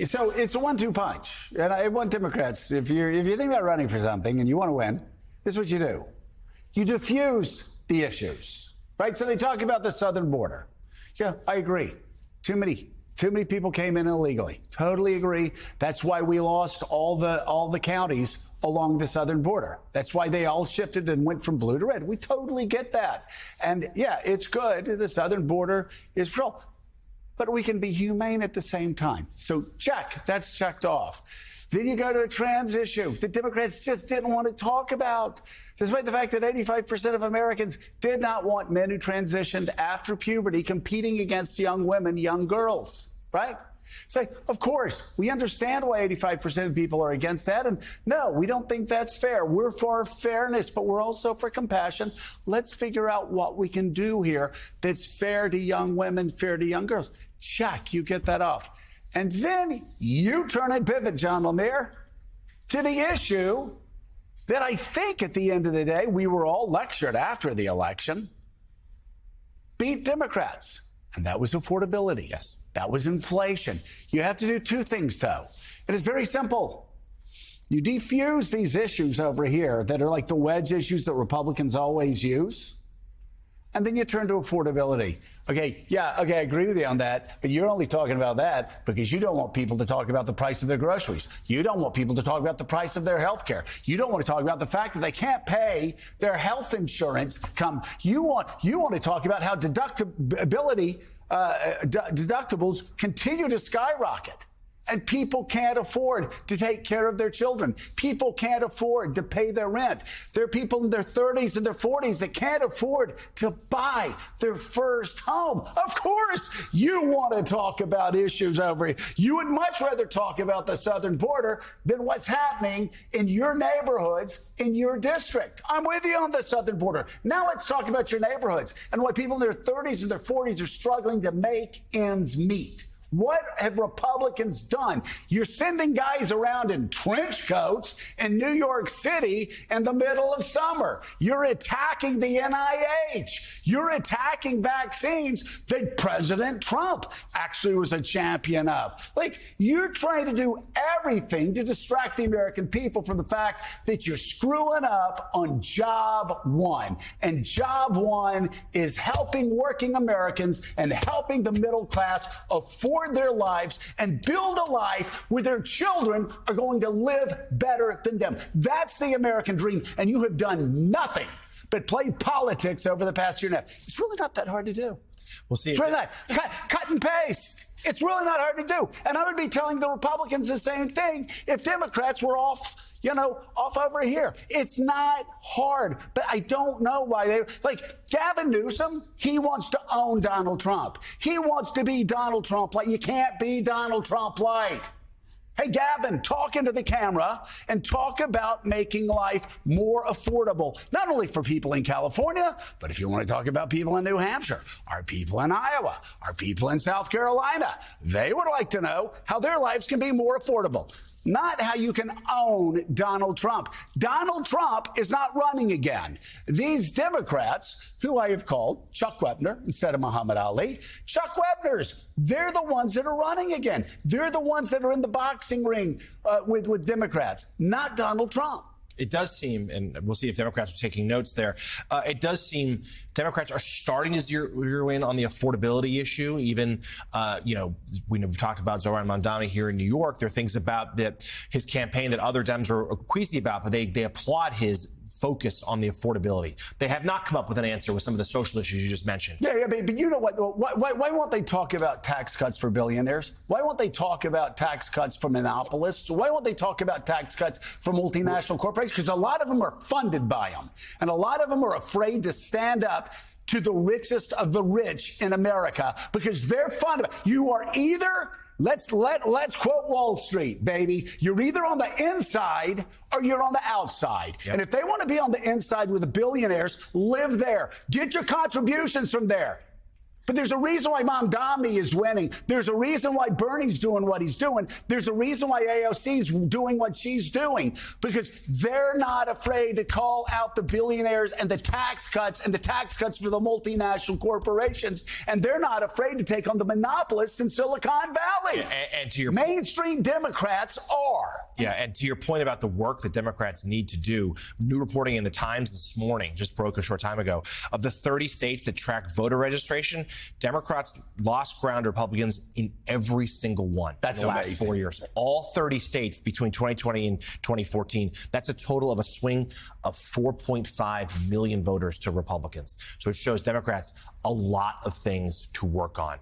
So it's a 1-2 punch. And I want Democrats, if you think about running for something and you want to win, this is what you do. You diffuse the issues, right? So they talk about the southern border. Yeah, I agree. Too many people came in illegally. Totally agree. That's why we lost all the counties along the southern border. That's why they all shifted and went from blue to red. We totally get that. And yeah, it's good. The southern border is patrol. But we can be humane at the same time. So check, that's checked off. Then you go to a trans issue the Democrats just didn't want to talk about, despite the fact that 85% of Americans did not want men who transitioned after puberty competing against young women, young girls, right? Say, of course, we understand why 85% of people are against that. And no, we don't think that's fair. We're for fairness, but we're also for compassion. Let's figure out what we can do here that's fair to young women, fair to young girls. Check, you get that off. And then you turn and pivot, John Lemire, to the issue that I think at the end of the day, we were all lectured after the election. Beat Democrats. And that was affordability. Yes. That was inflation. You have to do two things, though. It is very simple. You defuse these issues over here that are like the wedge issues that Republicans always use. And then you turn to affordability. Okay, I agree with you on that, but you're only talking about that because you don't want people to talk about the price of their groceries. You don't want people to talk about the price of their health care. You don't want to talk about the fact that they can't pay their health insurance. You want to talk about how deductibility, deductibles continue to skyrocket. And people can't afford to take care of their children. People can't afford to pay their rent. There are people in their 30s and their 40s that can't afford to buy their first home. Of course, you want to talk about issues over here. You would much rather talk about the southern border than what's happening in your neighborhoods, in your district. I'm with you on the southern border. Now let's talk about your neighborhoods and why people in their 30s and their 40s are struggling to make ends meet. What have Republicans done? You're sending guys around in trench coats in New York City in the middle of summer. You're attacking the NIH. You're attacking vaccines that President Trump actually was a champion of. Like, you're trying to do everything to distract the American people from the fact that you're screwing up on job one. And job one is helping working Americans and helping the middle class afford their lives and build a life where their children are going to live better than them. That's the American dream. And you have done nothing but play politics over the past year and a half. It's really not that hard to do. We'll see. It's really not. Cut and paste. It's really not hard to do. And I would be telling the Republicans the same thing if Democrats were off over here. It's not hard, but I don't know why Gavin Newsom, he wants to own Donald Trump. He wants to be Donald Trump light. You can't be Donald Trump light. Hey, Gavin, talk into the camera and talk about making life more affordable, not only for people in California, but if you want to talk about people in New Hampshire, our people in Iowa, our people in South Carolina, they would like to know how their lives can be more affordable. Not how you can own Donald Trump. Donald Trump is not running again. These Democrats, who I have called Chuck Wepner instead of Muhammad Ali, Chuck Wepners, they're the ones that are running again. They're the ones that are in the boxing ring with Democrats, not Donald Trump. It does seem, and we'll see if Democrats are taking notes there, it does seem Democrats are starting to zero in on the affordability issue. Even, we've talked about Zohran Mamdani here in New York. There are things about his campaign that other Dems are queasy about, but they applaud his focus on the affordability. They have not come up with an answer with some of the social issues you just mentioned. Yeah, but you know what? Why won't they talk about tax cuts for billionaires? Why won't they talk about tax cuts for monopolists? Why won't they talk about tax cuts for multinational corporations? Because a lot of them are funded by them. And a lot of them are afraid to stand up to the richest of the rich in America because they're funded. You are either... Let's quote Wall Street, baby. You're either on the inside or you're on the outside. Yep. And if they want to be on the inside with the billionaires, live there. Get your contributions from there. But there's a reason why Mamdani is winning. There's a reason why Bernie's doing what he's doing. There's a reason why AOC's doing what she's doing, because they're not afraid to call out the billionaires and the tax cuts for the multinational corporations. And they're not afraid to take on the monopolists in Silicon Valley. And to your mainstream Democrats are. Yeah, and to your point about the work that Democrats need to do, new reporting in the Times this morning, just broke a short time ago, of the 30 states that track voter registration, Democrats lost ground to Republicans in every single one. That's in the last amazing. 4 years. All 30 states between 2020 and 2014. That's a total of a swing of 4.5 million voters to Republicans. So it shows Democrats a lot of things to work on.